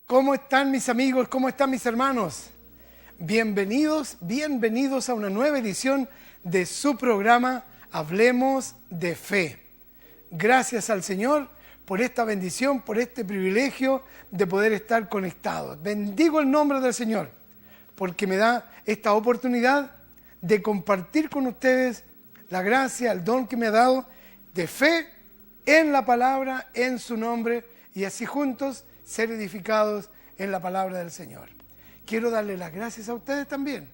¿Cómo están mis amigos? ¿Cómo están mis hermanos? Bienvenidos a una nueva edición de su programa Hablemos de Fe. Gracias al Señor por esta bendición, por este privilegio de poder estar conectados. Bendigo el nombre del Señor porque me da esta oportunidad de compartir con ustedes la gracia, el don que me ha dado de fe en la palabra, en su nombre, y así juntos ser edificados en la palabra del Señor. Quiero darle las gracias a ustedes también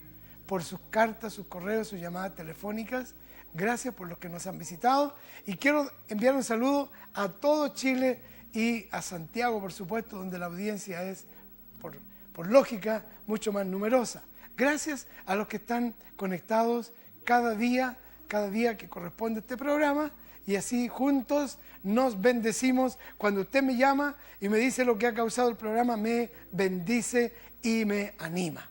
por sus cartas, sus correos, sus llamadas telefónicas. Gracias por los que nos han visitado. Y quiero enviar un saludo a todo Chile y a Santiago, por supuesto, donde la audiencia es, por lógica, mucho más numerosa. Gracias a los que están conectados cada día que corresponde a este programa. Y así juntos nos bendecimos. Cuando usted me llama y me dice lo que ha causado el programa, me bendice y me anima.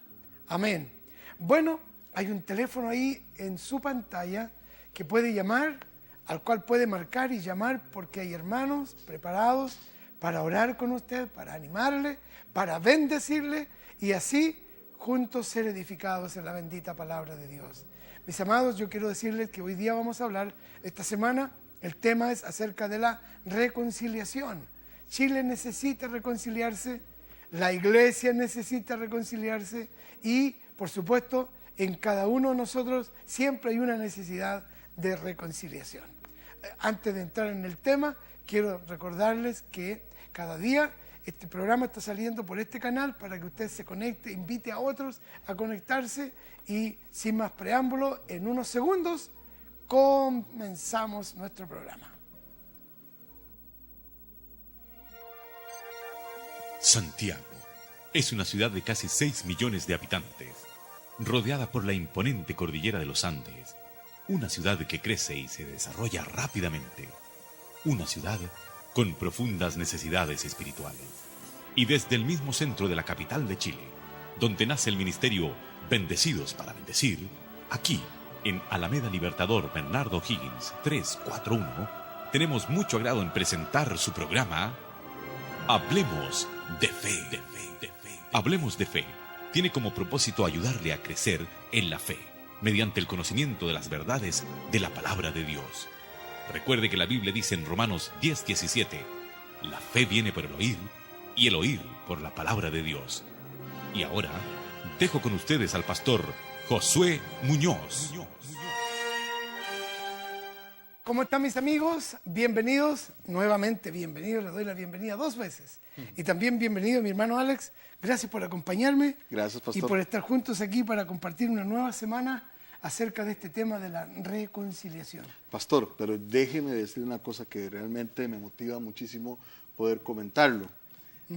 Amén. Bueno, hay un teléfono ahí en su pantalla que puede llamar, al cual puede marcar y llamar, porque hay hermanos preparados para orar con usted, para animarle, para bendecirle y así juntos ser edificados en la bendita palabra de Dios. Mis amados, yo quiero decirles que hoy día vamos a hablar, esta semana, el tema es acerca de la reconciliación. Chile necesita reconciliarse, la iglesia necesita reconciliarse y, por supuesto, en cada uno de nosotros siempre hay una necesidad de reconciliación. Antes de entrar en el tema, quiero recordarles que cada día este programa está saliendo por este canal para que usted se conecte, invite a otros a conectarse y sin más preámbulo, en unos segundos comenzamos nuestro programa. Santiago es una ciudad de casi 6 millones de habitantes, rodeada por la imponente cordillera de los Andes, una ciudad que crece y se desarrolla rápidamente, una ciudad con profundas necesidades espirituales. Y desde el mismo centro de la capital de Chile, donde nace el ministerio Bendecidos para Bendecir, aquí, en Alameda Libertador Bernardo O'Higgins 341, tenemos mucho agrado en presentar su programa Hablemos de Fe. Hablemos de Fe tiene como propósito ayudarle a crecer en la fe, mediante el conocimiento de las verdades de la palabra de Dios. Recuerde que la Biblia dice en Romanos 10:17, la fe viene por el oír, y el oír por la palabra de Dios. Y ahora, dejo con ustedes al pastor Josué Muñoz. ¿Cómo están mis amigos? Bienvenidos, nuevamente bienvenidos, les doy la bienvenida 2 veces. Y también bienvenido mi hermano Alex, gracias por acompañarme. Gracias, pastor. Y por estar juntos aquí para compartir una nueva semana acerca de este tema de la reconciliación. Pastor, pero déjeme decir una cosa que realmente me motiva muchísimo poder comentarlo.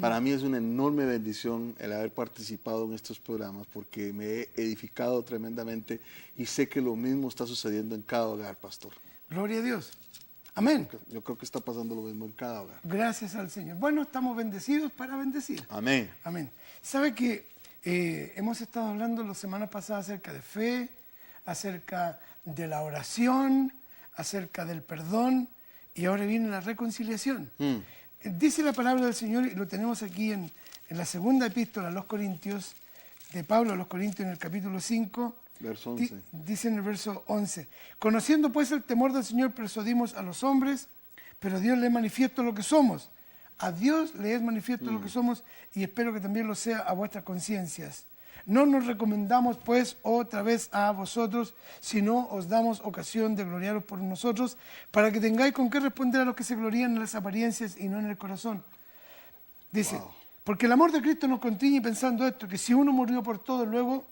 Para mí es una enorme bendición el haber participado en estos programas porque me he edificado tremendamente y sé que lo mismo está sucediendo en cada hogar, pastor. Gloria a Dios. Amén. Yo creo que está pasando lo mismo en cada hogar. Gracias al Señor. Bueno, estamos bendecidos para bendecir. Amén. Amén. ¿Sabe que hemos estado hablando la semana pasada acerca de fe, acerca de la oración, acerca del perdón y ahora viene la reconciliación? Dice la palabra del Señor, y lo tenemos aquí en la segunda epístola a los Corintios, de Pablo a los Corintios en el capítulo 5, Verso 11. dice en el verso 11, conociendo pues el temor del Señor persuadimos a los hombres, pero a Dios le es manifiesto lo que somos. A Dios le es manifiesto lo que somos y espero que también lo sea a vuestras conciencias. No nos recomendamos pues otra vez a vosotros, sino os damos ocasión de gloriaros por nosotros, para que tengáis con qué responder a los que se glorían en las apariencias y no en el corazón. Dice, porque el amor de Cristo nos contiene pensando esto, que si uno murió por todos, luego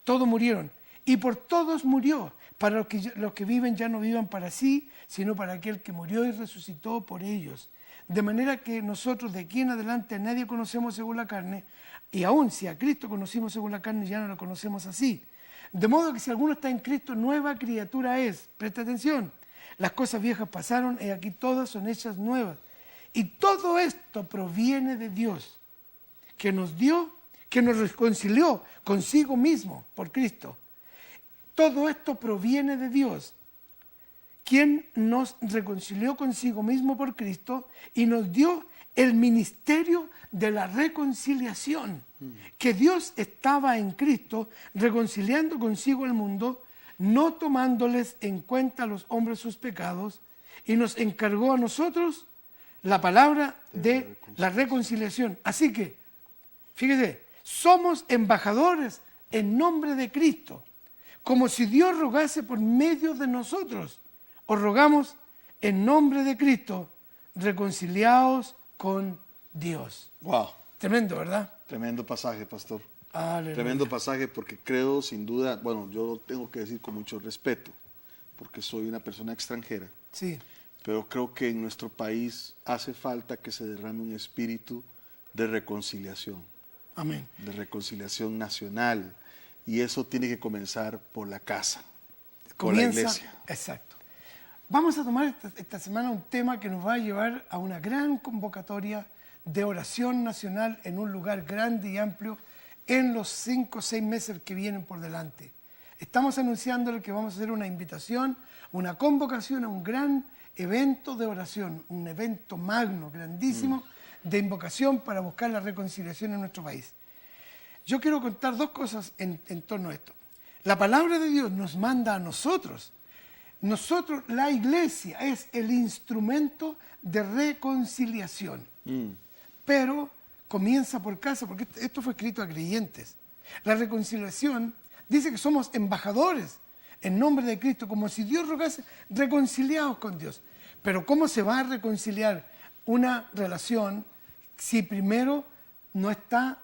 todos murieron. Y por todos murió, para los que viven ya no vivan para sí, sino para aquel que murió y resucitó por ellos. De manera que nosotros de aquí en adelante a nadie conocemos según la carne, y aún si a Cristo conocimos según la carne, ya no lo conocemos así. De modo que si alguno está en Cristo, nueva criatura es. Presta atención. Las cosas viejas pasaron y aquí todas son hechas nuevas. Y todo esto proviene de Dios, que nos dio, que nos reconcilió consigo mismo por Cristo. Todo esto proviene de Dios, quien nos reconcilió consigo mismo por Cristo y nos dio el ministerio de la reconciliación, que Dios estaba en Cristo reconciliando consigo el mundo, no tomándoles en cuenta a los hombres sus pecados, y nos encargó a nosotros la palabra de la reconciliación. Así que, fíjese, somos embajadores en nombre de Cristo, como si Dios rogase por medio de nosotros. Os rogamos en nombre de Cristo, reconciliados con Dios. Wow. Tremendo, ¿verdad? Tremendo pasaje, pastor. Aleluya. Tremendo pasaje, porque creo sin duda, bueno, yo lo tengo que decir con mucho respeto, porque soy una persona extranjera, Sí, pero creo que en nuestro país hace falta que se derrame un espíritu de reconciliación nacional, y eso tiene que comenzar por la casa, por la iglesia. Exacto. Vamos a tomar esta semana un tema que nos va a llevar a una gran convocatoria de oración nacional en un lugar grande y amplio en los 5 o 6 meses que vienen por delante. Estamos anunciándole que vamos a hacer una invitación, una convocación a un gran evento de oración, un evento magno, grandísimo, de invocación para buscar la reconciliación en nuestro país. Yo quiero contar 2 cosas en torno a esto. La palabra de Dios nos manda a nosotros. Nosotros, la iglesia, es el instrumento de reconciliación. Pero comienza por casa, porque esto fue escrito a creyentes. La reconciliación dice que somos embajadores en nombre de Cristo, como si Dios rogase, reconciliados con Dios. Pero ¿cómo se va a reconciliar una relación si primero no está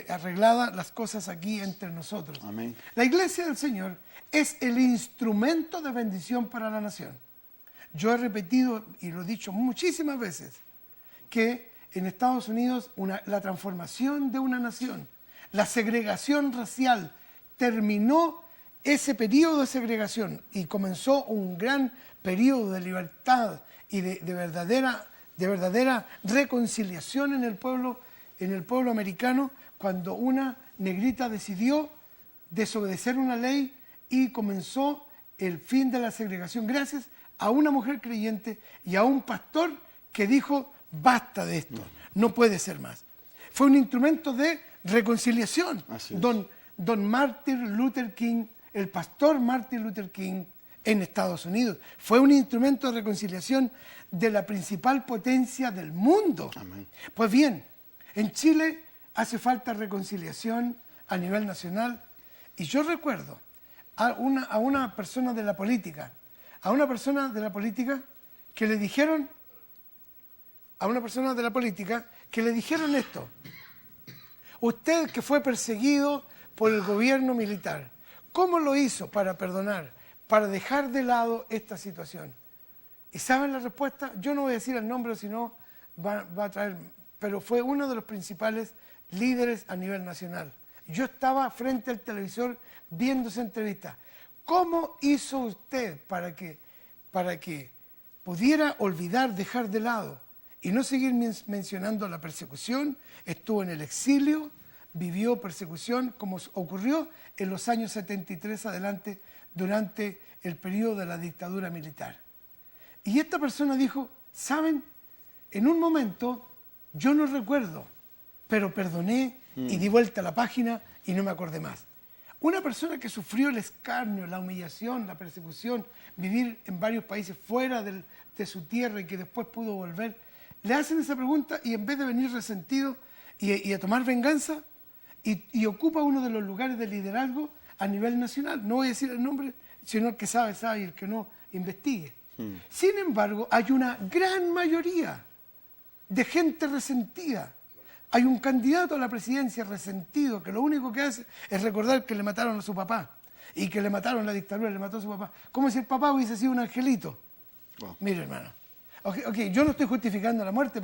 arregladas las cosas aquí entre nosotros? Amén. La iglesia del Señor es el instrumento de bendición para la nación. Yo he repetido y lo he dicho muchísimas veces que en Estados Unidos la transformación de una nación, la segregación racial, terminó ese periodo de segregación y comenzó un gran periodo de libertad y de verdadera reconciliación en el pueblo americano, cuando una negrita decidió desobedecer una ley y comenzó el fin de la segregación gracias a una mujer creyente y a un pastor que dijo: basta de esto, no puede ser más. Fue un instrumento de reconciliación. Don Martin Luther King, el pastor Martin Luther King en Estados Unidos, fue un instrumento de reconciliación de la principal potencia del mundo. Amén. Pues bien, en Chile hace falta reconciliación a nivel nacional, y yo recuerdo a una persona de la política, que le dijeron esto: usted, que fue perseguido por el gobierno militar, ¿cómo lo hizo para perdonar, para dejar de lado esta situación? ¿Y saben la respuesta? Yo no voy a decir el nombre, sino va a traer, pero fue uno de los principales líderes a nivel nacional. Yo estaba frente al televisor viendo esa entrevista. ¿Cómo hizo usted para que pudiera olvidar, dejar de lado y no seguir mencionando la persecución? Estuvo en el exilio, vivió persecución, como ocurrió en los años 73 adelante, durante el periodo de la dictadura militar. Y esta persona dijo: ¿saben? En un momento yo no recuerdo, pero perdoné y di vuelta a la página y no me acordé más. Una persona que sufrió el escarnio, la humillación, la persecución, vivir en varios países fuera de su tierra y que después pudo volver, le hacen esa pregunta y en vez de venir resentido y a tomar venganza, y ocupa uno de los lugares de liderazgo a nivel nacional. No voy a decir el nombre, sino el que sabe, sabe, y el que no, investigue. Sin embargo, hay una gran mayoría de gente resentida. Hay un candidato a la presidencia resentido que lo único que hace es recordar que le mataron a su papá y que le mataron la dictadura, le mató a su papá. Como si el papá hubiese sido un angelito. Wow. Mire, hermano. Okay, yo no estoy justificando la muerte,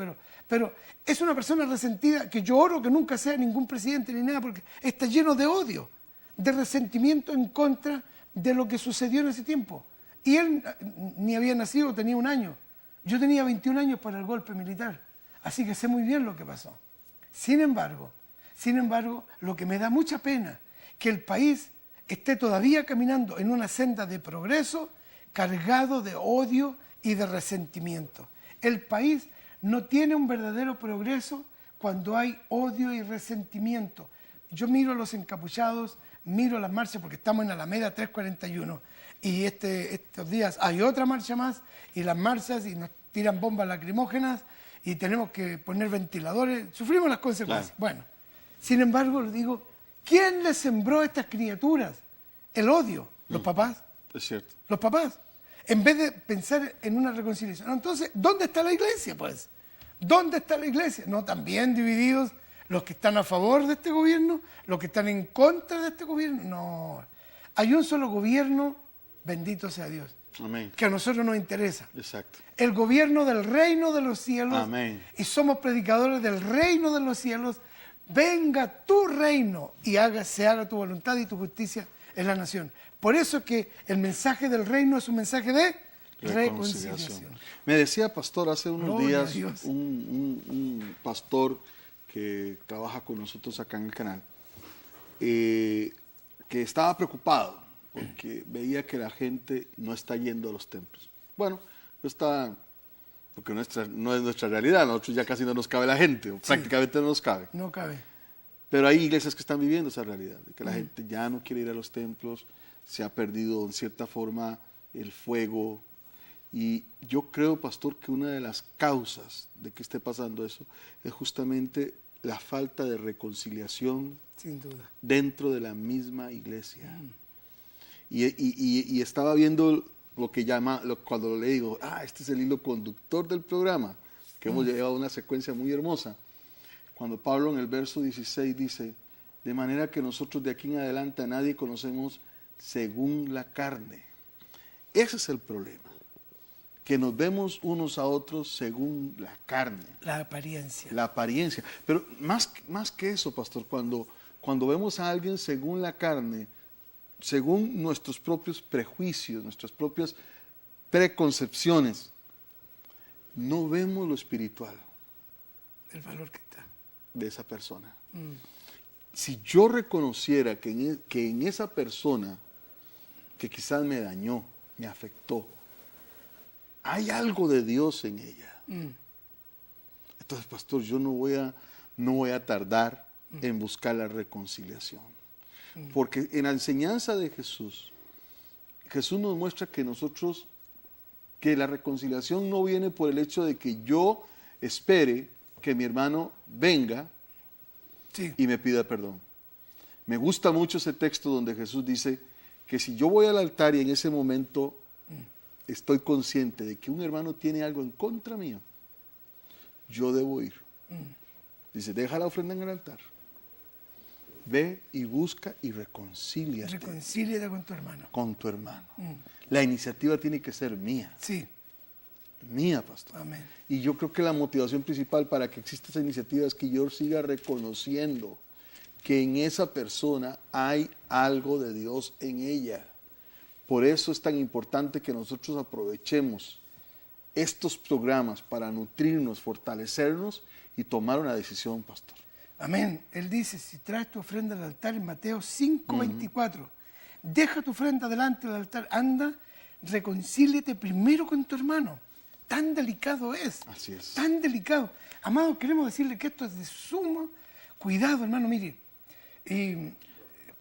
pero es una persona resentida que yo oro que nunca sea ningún presidente ni nada, porque está lleno de odio, de resentimiento en contra de lo que sucedió en ese tiempo. Y él ni había nacido, tenía 1 año. Yo tenía 21 años para el golpe militar, así que sé muy bien lo que pasó. Sin embargo, lo que me da mucha pena, que el país esté todavía caminando en una senda de progreso cargado de odio y de resentimiento. El país no tiene un verdadero progreso cuando hay odio y resentimiento. Yo miro a los encapuchados, miro las marchas porque estamos en Alameda 341 y estos días hay otra marcha más y las marchas y nos tiran bombas lacrimógenas y tenemos que poner ventiladores, sufrimos las consecuencias. Claro. Bueno, sin embargo, les digo, ¿quién les sembró a estas criaturas el odio? Los papás. Es cierto. Los papás. En vez de pensar en una reconciliación. Entonces, ¿dónde está la iglesia, pues? ¿Dónde está la iglesia? No, también divididos los que están a favor de este gobierno, los que están en contra de este gobierno. No. Hay un solo gobierno, bendito sea Dios, Amén. que a nosotros nos interesa. Exacto. El gobierno del reino de los cielos. Amén. Y somos predicadores del reino de los cielos. Venga tu reino y se haga tu voluntad y tu justicia en la nación. Por eso que el mensaje del reino es un mensaje de reconciliación. Me decía, pastor, hace unos Gloria a días, Dios. un pastor que trabaja con nosotros acá en el canal, que estaba preocupado porque veía que la gente no está yendo a los templos. Bueno, porque no es nuestra realidad, nosotros ya casi no nos cabe la gente, o prácticamente no nos cabe. No cabe. Pero hay iglesias que están viviendo esa realidad, de que la gente ya no quiere ir a los templos, se ha perdido en cierta forma el fuego. Y yo creo, pastor, que una de las causas de que esté pasando eso es justamente la falta de reconciliación Sin duda. dentro de la misma iglesia. Y estaba viendo lo que llama, cuando le digo, este es el hilo conductor del programa, que hemos llevado una secuencia muy hermosa. Cuando Pablo en el verso 16 dice, de manera que nosotros de aquí en adelante a nadie conocemos según la carne. Ese es el problema, que nos vemos unos a otros según la carne. La apariencia. La apariencia. Pero más que eso, pastor, cuando vemos a alguien según la carne, según nuestros propios prejuicios, nuestras propias preconcepciones, no vemos lo espiritual El valor que está. de esa persona. Si yo reconociera que en esa persona que quizás me dañó, me afectó, hay algo de Dios en ella. Entonces, pastor, yo no voy a tardar en buscar la reconciliación. Porque en la enseñanza de Jesús nos muestra que la reconciliación no viene por el hecho de que yo espere que mi hermano venga y me pida perdón. Me gusta mucho ese texto donde Jesús dice que si yo voy al altar y en ese momento estoy consciente de que un hermano tiene algo en contra mío, yo debo ir. Dice, deja la ofrenda en el altar. Ve y busca y reconcíliate. Reconcíliate con tu hermano. Con tu hermano. La iniciativa tiene que ser mía. Sí. Mía, pastor. Amén. Y yo creo que la motivación principal para que exista esa iniciativa es que yo siga reconociendo que en esa persona hay algo de Dios en ella. Por eso es tan importante que nosotros aprovechemos estos programas para nutrirnos, fortalecernos y tomar una decisión, pastor. Amén. Él dice, si traes tu ofrenda al altar en Mateo 5:24, deja tu ofrenda delante del altar, anda, reconcíliate primero con tu hermano. Tan delicado es. Así es. Tan delicado. Amado, queremos decirle que esto es de sumo cuidado, hermano. Mire,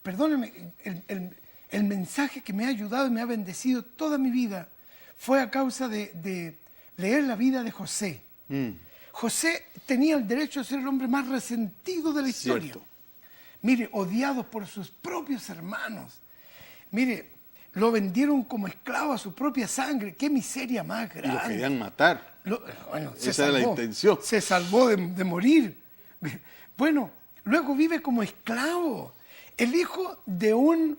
perdóneme, el mensaje que me ha ayudado y me ha bendecido toda mi vida fue a causa de leer la vida de José. José tenía el derecho de ser el hombre más resentido de la historia. Cierto. Mire, odiado por sus propios hermanos. Mire, lo vendieron como esclavo a su propia sangre. ¡Qué miseria más grande! Y lo querían matar. Esa era la intención. Se salvó de morir. Bueno, luego vive como esclavo. El hijo de un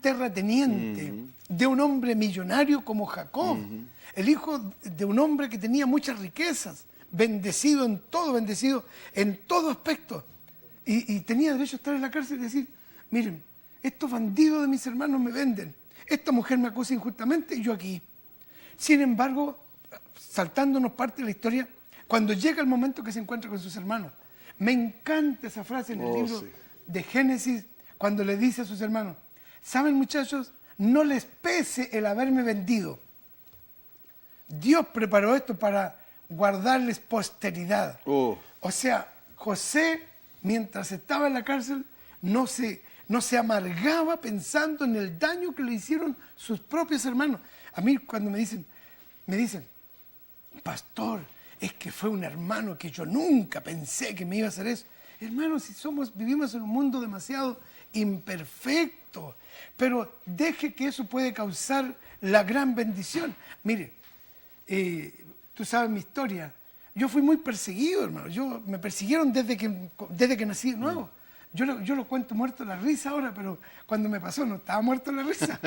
terrateniente, de un hombre millonario como Jacob. El hijo de un hombre que tenía muchas riquezas. Bendecido en todo aspecto. Y tenía derecho a estar en la cárcel y decir, miren, estos bandidos de mis hermanos me venden. Esta mujer me acusa injustamente y yo aquí. Sin embargo, saltándonos parte de la historia, cuando llega el momento que se encuentra con sus hermanos, me encanta esa frase en el libro de Génesis, cuando le dice a sus hermanos, ¿saben, muchachos? No les pese el haberme vendido. Dios preparó esto para guardarles posteridad. Oh. O sea, José, mientras estaba en la cárcel, no se amargaba pensando en el daño que le hicieron sus propios hermanos. A mí cuando me dicen, pastor, es que fue un hermano que yo nunca pensé que me iba a hacer eso. Hermano, si vivimos en un mundo demasiado imperfecto, pero deje que eso puede causar la gran bendición. Mire, tú sabes mi historia. Yo fui muy perseguido, hermano. Me persiguieron desde que nací de nuevo. Yo lo cuento muerto de la risa ahora, pero cuando me pasó no estaba muerto de la risa.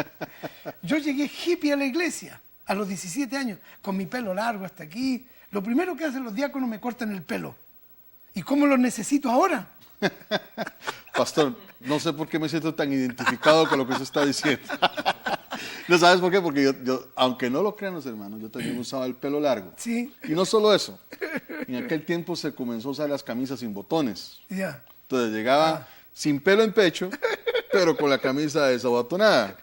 Yo llegué hippie a la iglesia a los 17 años, con mi pelo largo hasta aquí. Lo primero que hacen los diáconos me cortan el pelo. ¿Y cómo lo necesito ahora? Pastor, no sé por qué me siento tan identificado con lo que usted está diciendo. ¿No sabes por qué? Porque yo, aunque no lo crean los hermanos, yo también usaba el pelo largo. Sí. Y no solo eso. En aquel tiempo se comenzó a usar las camisas sin botones. Ya. Entonces llegaba sin pelo en pecho, pero con la camisa desabotonada.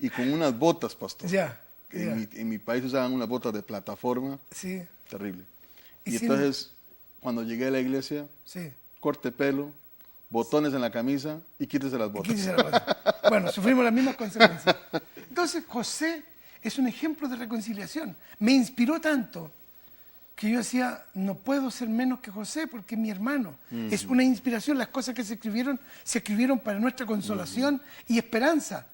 Y con unas botas, pastor. Ya. En mi país usaban unas botas de plataforma. Sí. Terrible. Y Y entonces, cuando llegué a la iglesia, Sí. corte pelo, botones en la camisa y quítese las botas. Quítese la bota. Bueno, sufrimos las mismas consecuencias. Entonces, José es un ejemplo de reconciliación. Me inspiró tanto que yo decía, no puedo ser menos que José porque es mi hermano. Es una inspiración. Las cosas que se escribieron para nuestra consolación y esperanza.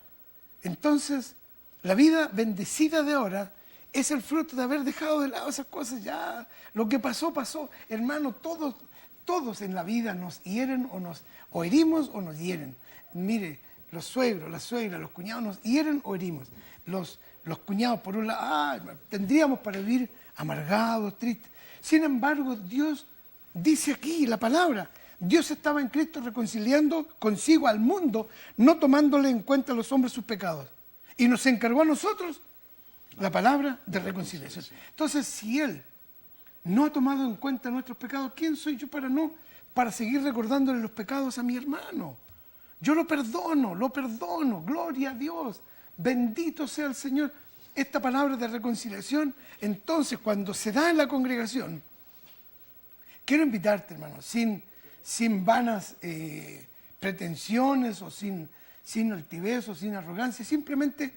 Entonces, la vida bendecida de ahora es el fruto de haber dejado de lado esas cosas. Ya, lo que pasó, pasó. Hermano, todos en la vida nos hieren o herimos o nos hieren. Mire, los suegros, las suegras, los cuñados nos hieren o herimos. Los cuñados, por un lado, tendríamos para vivir amargados, tristes. Sin embargo, Dios dice aquí la palabra, Dios estaba en Cristo reconciliando consigo al mundo, no tomándole en cuenta a los hombres sus pecados. Y nos encargó a nosotros la palabra de reconciliación. Entonces, si Él no ha tomado en cuenta nuestros pecados, ¿quién soy yo para seguir recordándole los pecados a mi hermano? Yo lo perdono, gloria a Dios, bendito sea el Señor. Esta palabra de reconciliación, entonces, cuando se da en la congregación, quiero invitarte, hermano, sin vanas pretensiones o sin altivez o sin arrogancia, simplemente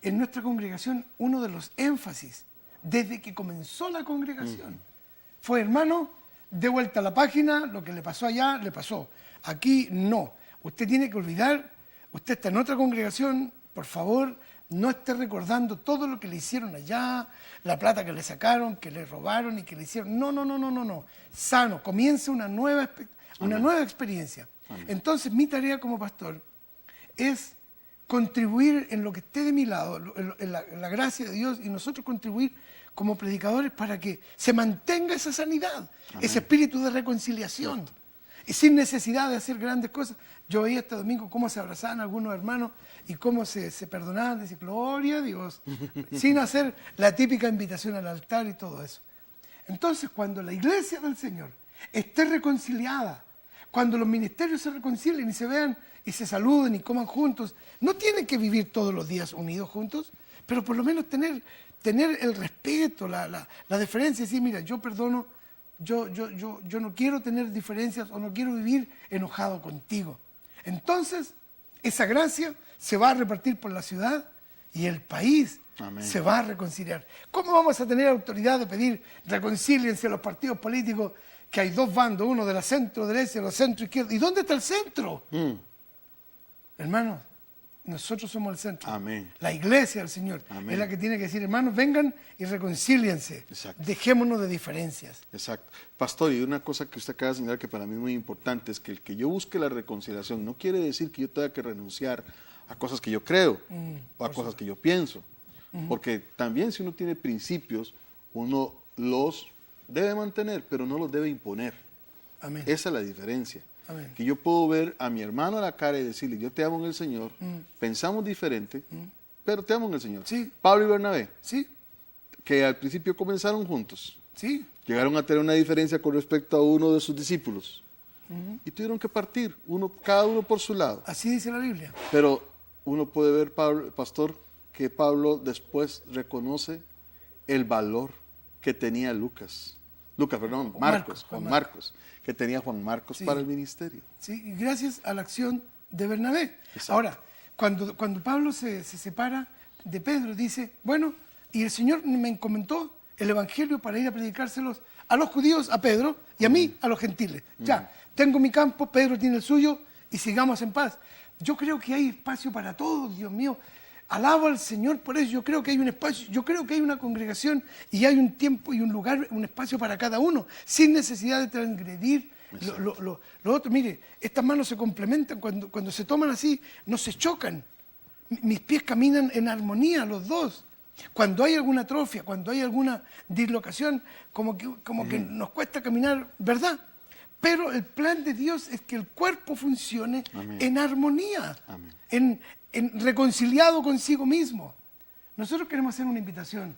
en nuestra congregación uno de los énfasis desde que comenzó la congregación fue, hermano, de vuelta a la página, lo que le pasó allá, le pasó. Aquí no. Usted tiene que olvidar, usted está en otra congregación, por favor, no esté recordando todo lo que le hicieron allá, la plata que le sacaron, que le robaron y que le hicieron. No. Sano, comience una nueva experiencia. Amén. Entonces, mi tarea como pastor es contribuir en lo que esté de mi lado, en la gracia de Dios, y nosotros contribuir como predicadores para que se mantenga esa sanidad, amén, ese espíritu de reconciliación. Cierto. Y sin necesidad de hacer grandes cosas. Yo veía este domingo cómo se abrazaban algunos hermanos y cómo se perdonaban, decir, gloria a Dios, sin hacer la típica invitación al altar y todo eso. Entonces, cuando la iglesia del Señor esté reconciliada, cuando los ministerios se reconcilien y se vean y se saluden y coman juntos, no tienen que vivir todos los días unidos juntos, pero por lo menos tener el respeto, la deferencia, y decir, mira, yo perdono, yo no quiero tener diferencias o no quiero vivir enojado contigo. Entonces, esa gracia se va a repartir por la ciudad y el país, amén, se va a reconciliar. ¿Cómo vamos a tener autoridad de pedir reconcíliense a los partidos políticos que hay dos bandos, uno de la centro derecha y de la centro izquierda? ¿Y dónde está el centro? Hermanos, nosotros somos el centro. Amén. La iglesia del Señor, amén, es la que tiene que decir, hermanos, vengan y reconcíliense. Exacto. Dejémonos de diferencias. Exacto. Pastor, y una cosa que usted acaba de señalar que para mí es muy importante es que el que yo busque la reconciliación no quiere decir que yo tenga que renunciar a cosas que yo creo o a cosas que yo pienso. Porque también si uno tiene principios, uno los debe mantener, pero no los debe imponer. Amén. Esa es la diferencia. Amén. Que yo puedo ver a mi hermano a la cara y decirle, yo te amo en el Señor, pensamos diferente, pero te amo en el Señor. Sí. Pablo y Bernabé, sí, que al principio comenzaron juntos, sí, llegaron a tener una diferencia con respecto a uno de sus discípulos y tuvieron que partir, cada uno por su lado. Así dice la Biblia. Pero uno puede ver, Pablo, pastor, que Pablo después reconoce el valor que tenía Marcos, Juan Marcos, que tenía Juan Marcos para el ministerio. Sí, y gracias a la acción de Bernabé. Exacto. Ahora, cuando Pablo se separa de Pedro, dice, bueno, y el Señor me encomendó el Evangelio para ir a predicárselos a los judíos, a Pedro, y a mí, a los gentiles. Ya, tengo mi campo, Pedro tiene el suyo, y sigamos en paz. Yo creo que hay espacio para todos, Dios mío. Alabo al Señor por eso. Yo creo que hay un espacio, yo creo que hay una congregación y hay un tiempo y un lugar, un espacio para cada uno, sin necesidad de transgredir lo otro. Mire, estas manos se complementan, cuando se toman así, no se chocan. Mis pies caminan en armonía, los dos. Cuando hay alguna atrofia, cuando hay alguna dislocación, como que nos cuesta caminar, ¿verdad? Pero el plan de Dios es que el cuerpo funcione en armonía, en reconciliado consigo mismo. Nosotros queremos hacer una invitación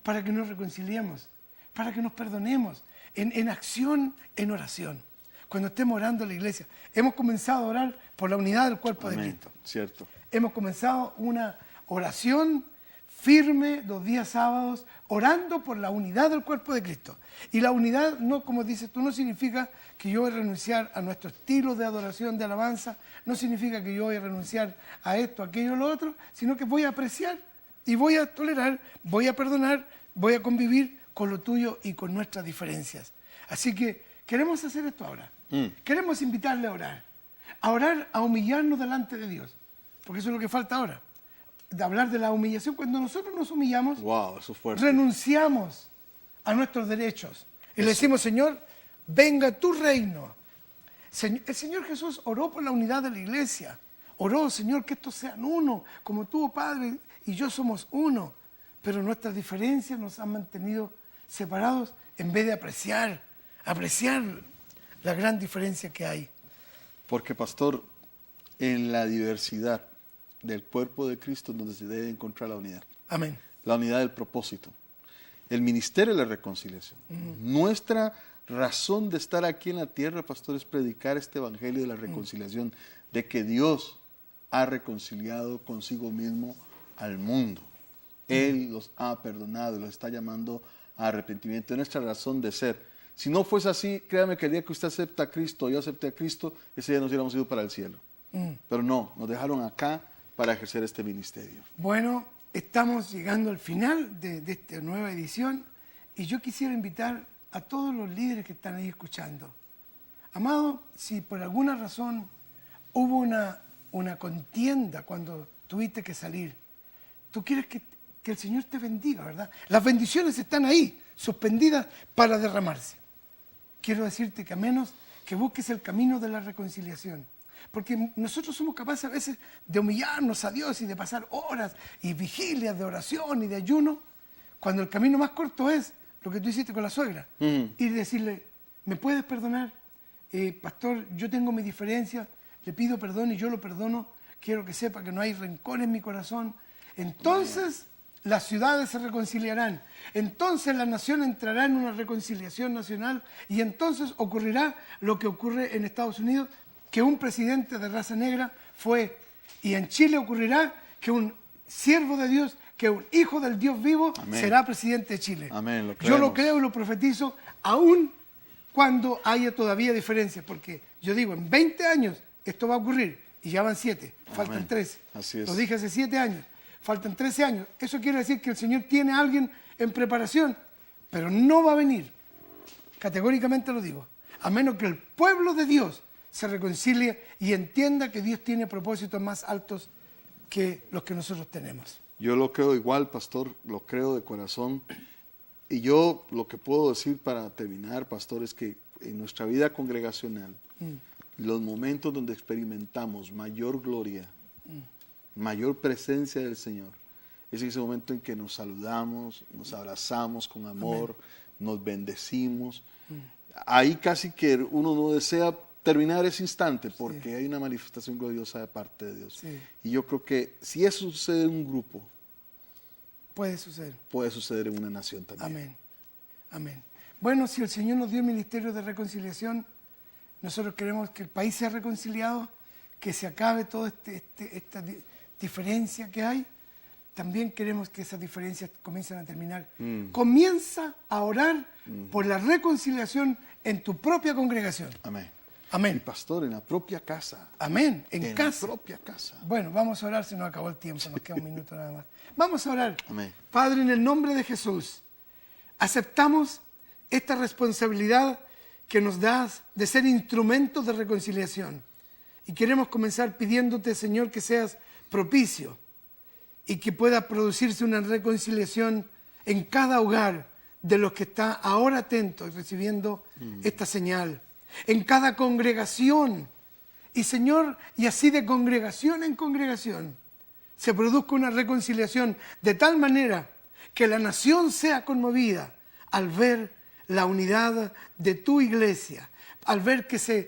para que nos reconciliemos, para que nos perdonemos, en acción, en oración. Cuando estemos orando en la iglesia, hemos comenzado a orar por la unidad del cuerpo de Cristo. Cierto. Hemos comenzado una oración firme los días sábados, orando por la unidad del cuerpo de Cristo. Y la unidad, no, como dices tú, no significa que yo voy a renunciar a nuestro estilo de adoración, de alabanza, no significa que yo voy a renunciar a esto, a aquello, a lo otro, sino que voy a apreciar y voy a tolerar, voy a perdonar, voy a convivir con lo tuyo y con nuestras diferencias. Así que queremos hacer esto ahora. Queremos invitarle a orar, a humillarnos delante de Dios, porque eso es lo que falta ahora. De hablar de la humillación. Cuando nosotros nos humillamos, Eso es fuerte. renunciamos a nuestros derechos y le decimos, Señor, venga tu reino. El Señor Jesús oró por la unidad de la iglesia. Oró, Señor, que estos sean uno, como tú, Padre, y yo somos uno. Pero nuestras diferencias nos han mantenido separados en vez de apreciar la gran diferencia que hay. Porque, pastor, en la diversidad del cuerpo de Cristo es donde se debe encontrar la unidad. Amén. La unidad del propósito. El ministerio de la reconciliación. Nuestra razón de estar aquí en la tierra, pastor, es predicar este evangelio de la reconciliación, de que Dios ha reconciliado consigo mismo al mundo. Él los ha perdonado, los está llamando a arrepentimiento. Es nuestra razón de ser. Si no fuese así, créame que el día que usted acepta a Cristo, yo acepté a Cristo, ese día nos hubiéramos ido para el cielo. Pero no, nos dejaron acá para ejercer este ministerio. Bueno, estamos llegando al final de esta nueva edición y yo quisiera invitar a todos los líderes que están ahí escuchando. Amado, si por alguna razón hubo una contienda cuando tuviste que salir, tú quieres que el Señor te bendiga, ¿verdad? Las bendiciones están ahí, suspendidas para derramarse. Quiero decirte que a menos que busques el camino de la reconciliación, porque nosotros somos capaces a veces de humillarnos a Dios y de pasar horas y vigilias de oración y de ayuno, cuando el camino más corto es lo que tú hiciste con la suegra. Y decirle, ¿me puedes perdonar? Pastor, yo tengo mis diferencias, le pido perdón y yo lo perdono, quiero que sepa que no hay rencor en mi corazón. Entonces las ciudades se reconciliarán, entonces la nación entrará en una reconciliación nacional y entonces ocurrirá lo que ocurre en Estados Unidos, que un presidente de raza negra fue, y en Chile ocurrirá que un siervo de Dios, que un hijo del Dios vivo será presidente de Chile. Amén, yo lo creo y lo profetizo, aún cuando haya todavía diferencias, porque yo digo, en 20 años esto va a ocurrir, y ya van 7, faltan 13. Así es. Lo dije hace 7 años, faltan 13 años. Eso quiere decir que el Señor tiene a alguien en preparación, pero no va a venir, categóricamente lo digo, a menos que el pueblo de Dios se reconcilie y entienda que Dios tiene propósitos más altos que los que nosotros tenemos. Yo lo creo igual, pastor, lo creo de corazón. Y yo lo que puedo decir para terminar, pastor, es que en nuestra vida congregacional, los momentos donde experimentamos mayor gloria, mayor presencia del Señor, es ese momento en que nos saludamos, nos abrazamos con amor, nos bendecimos. Ahí casi que uno no desea terminar ese instante porque hay una manifestación gloriosa de parte de Dios. Y yo creo que si eso sucede en un grupo, puede suceder en una nación también. Amén. Amén. Bueno, si el Señor nos dio el ministerio de reconciliación, nosotros queremos que el país sea reconciliado, que se acabe toda esta diferencia que hay. también queremos que esas diferencias comiencen a terminar. Comienza a orar por la reconciliación en tu propia congregación. Amén. Amén. Y pastor, en la propia casa. Amén. En casa. la propia casa. Bueno, vamos a orar, se nos acabó el tiempo, nos queda un minuto nada más. Vamos a orar. Amén. Padre, en el nombre de Jesús, aceptamos esta responsabilidad que nos das de ser instrumentos de reconciliación. Y queremos comenzar pidiéndote, Señor, que seas propicio y que pueda producirse una reconciliación en cada hogar de los que está ahora atentos recibiendo esta señal. En cada congregación. Y Señor, y así de congregación en congregación, se produzca una reconciliación de tal manera que la nación sea conmovida al ver la unidad de tu iglesia, al ver que se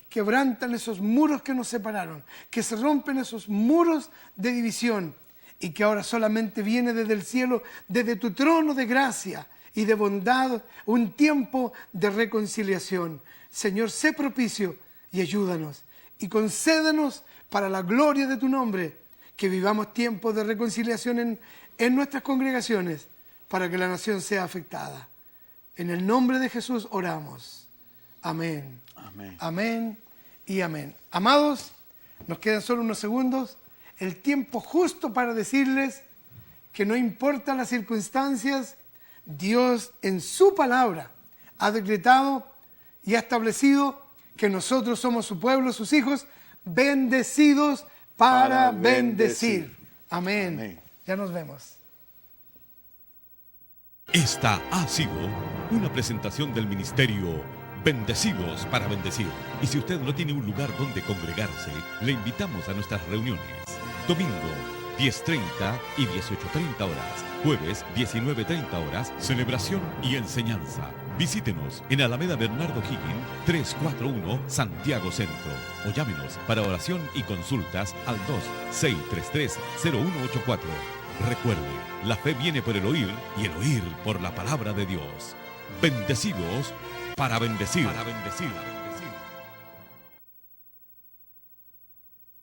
quebrantan esos muros que nos separaron, que se rompen esos muros de división y que ahora solamente viene desde el cielo, desde tu trono de gracia y de bondad, un tiempo de reconciliación. Señor, sé propicio y ayúdanos y concédenos para la gloria de tu nombre que vivamos tiempos de reconciliación en nuestras congregaciones para que la nación sea afectada. En el nombre de Jesús oramos. Amén. Amén. Amén y amén. Amados, nos quedan solo unos segundos. El tiempo justo para decirles que no importa las circunstancias, Dios en su palabra ha decretado y ha establecido que nosotros somos su pueblo, sus hijos, bendecidos para bendecir. Amén. Amén. Ya nos vemos. Esta ha sido una presentación del ministerio Bendecidos para Bendecir. Y si usted no tiene un lugar donde congregarse, le invitamos a nuestras reuniones. Domingo, 10:30 y 18:30 horas. Jueves, 19:30 horas, celebración y enseñanza. Visítenos en Alameda Bernardo Higgins, 341, Santiago Centro. O llámenos para oración y consultas al 2-633-0184. Recuerde, la fe viene por el oír y el oír por la palabra de Dios. Bendecidos para bendecir.